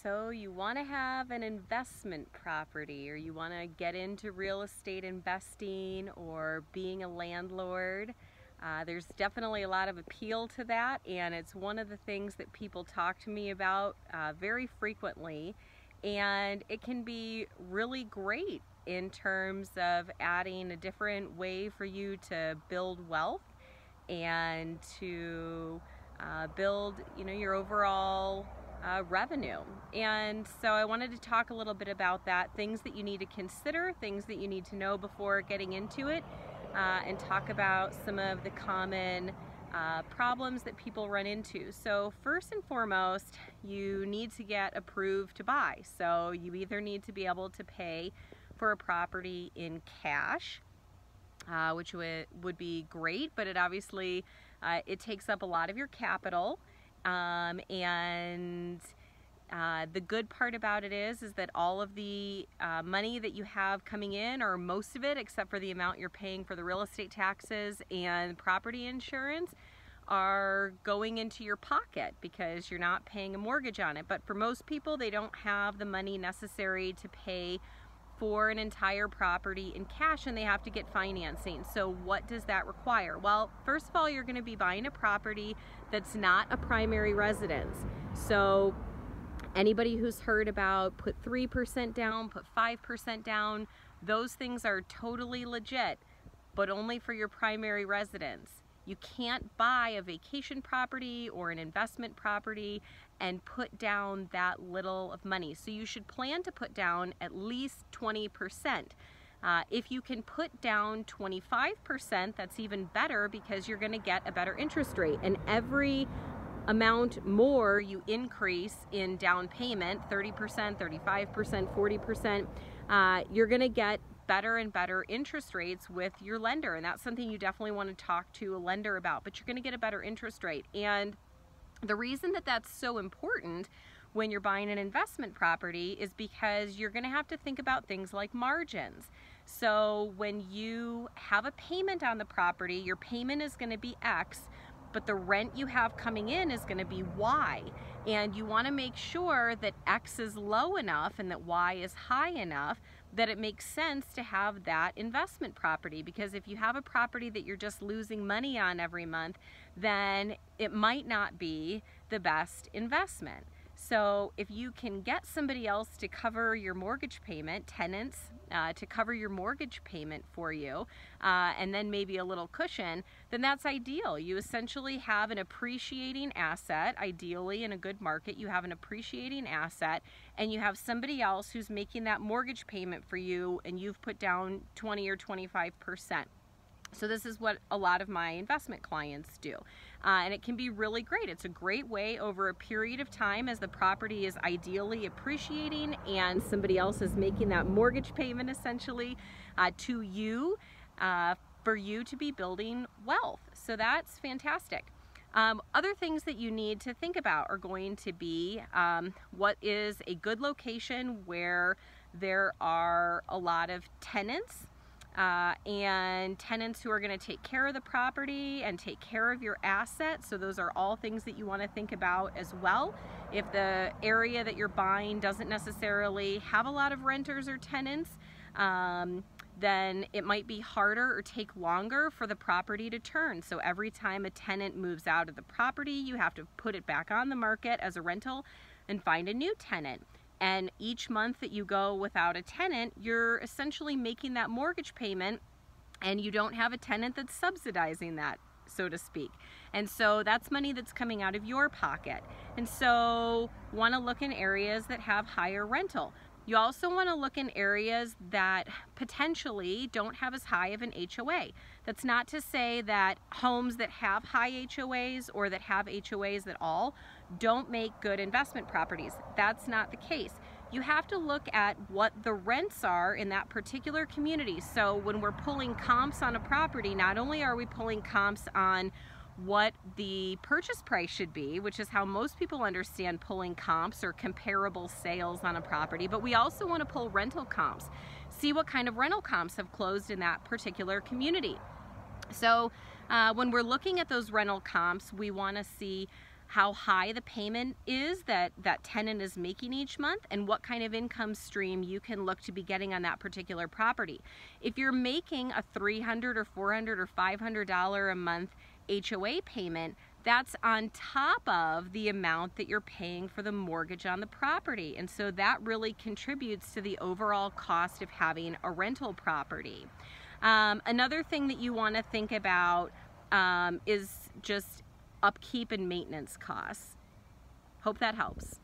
So you want to have an investment property, or you want to get into real estate investing or being a landlord. There's definitely a lot of appeal to that, and it's one of the things that people talk to me about very frequently, and it can be really great in terms of adding a different way for you to build wealth and to build, your overall revenue. And so I wanted to talk a little bit about that, things that you need to consider, things that you need to know before getting into it, and talk about some of the common problems that people run into. So first and foremost, you need to get approved to buy. So you either need to be able to pay for a property in cash, which would be great, but it obviously it takes up a lot of your capital. And the good part about it is that all of the money that you have coming in, or most of it except for the amount you're paying for the real estate taxes and property insurance, are going into your pocket because you're not paying a mortgage on it. But for most people, they don't have the money necessary to pay for an entire property in cash, and they have to get financing. So what does that require? Well, first of all, you're going to be buying a property that's not a primary residence. So anybody who's heard about put 3% down, put 5% down, those things are totally legit, but only for your primary residence. You can't buy a vacation property or an investment property and put down that little of money. So you should plan to put down at least 20%. If you can put down 25%, that's even better, because you're going to get a better interest rate. And every amount more you increase in down payment, 30%, 35%, 40%, you're going to get better and better interest rates with your lender. And that's something you definitely want to talk to a lender about, but you're going to get a better interest rate. And the reason that that's so important when you're buying an investment property is because you're going to have to think about things like margins. So when you have a payment on the property, your payment is going to be X, but the rent you have coming in is going to be Y. And you want to make sure that X is low enough and that Y is high enough that it makes sense to have that investment property. Because if you have a property that you're just losing money on every month, then it might not be the best investment. So if you can get somebody else to cover your mortgage payment, tenants to cover your mortgage payment for you, and then maybe a little cushion, then that's ideal. You essentially have an appreciating asset. Ideally, in a good market, you have an appreciating asset, and you have somebody else who's making that mortgage payment for you, and you've put down 20 or 25%. So this is what a lot of my investment clients do. And it can be really great. It's a great way over a period of time, as the property is ideally appreciating and somebody else is making that mortgage payment essentially to you, for you to be building wealth. So that's fantastic. Other things that you need to think about are going to be what is a good location where there are a lot of tenants, and tenants who are going to take care of the property and take care of your assets. So those are all things that you want to think about as well. If the area that you're buying doesn't necessarily have a lot of renters or tenants, then it might be harder or take longer for the property to turn. So every time a tenant moves out of the property, you have to put it back on the market as a rental and find a new tenant. And each month that you go without a tenant, you're essentially making that mortgage payment, and you don't have a tenant that's subsidizing that, so to speak. And so that's money that's coming out of your pocket. And so want to look in areas that have higher rental. You also want to look in areas that potentially don't have as high of an HOA. That's not to say that homes that have high HOAs or that have HOAs at all don't make good investment properties. That's not the case. You have to look at what the rents are in that particular community. So when we're pulling comps on a property, not only are we pulling comps on what the purchase price should be, which is how most people understand pulling comps or comparable sales on a property, but we also want to pull rental comps. See what kind of rental comps have closed in that particular community. So when we're looking at those rental comps, we want to see how high the payment is that tenant is making each month, and what kind of income stream you can look to be getting on that particular property. If you're making a $300 or $400 or $500 a month HOA payment, that's on top of the amount that you're paying for the mortgage on the property. And so that really contributes to the overall cost of having a rental property. Another thing that you want to think about is just upkeep and maintenance costs. Hope that helps.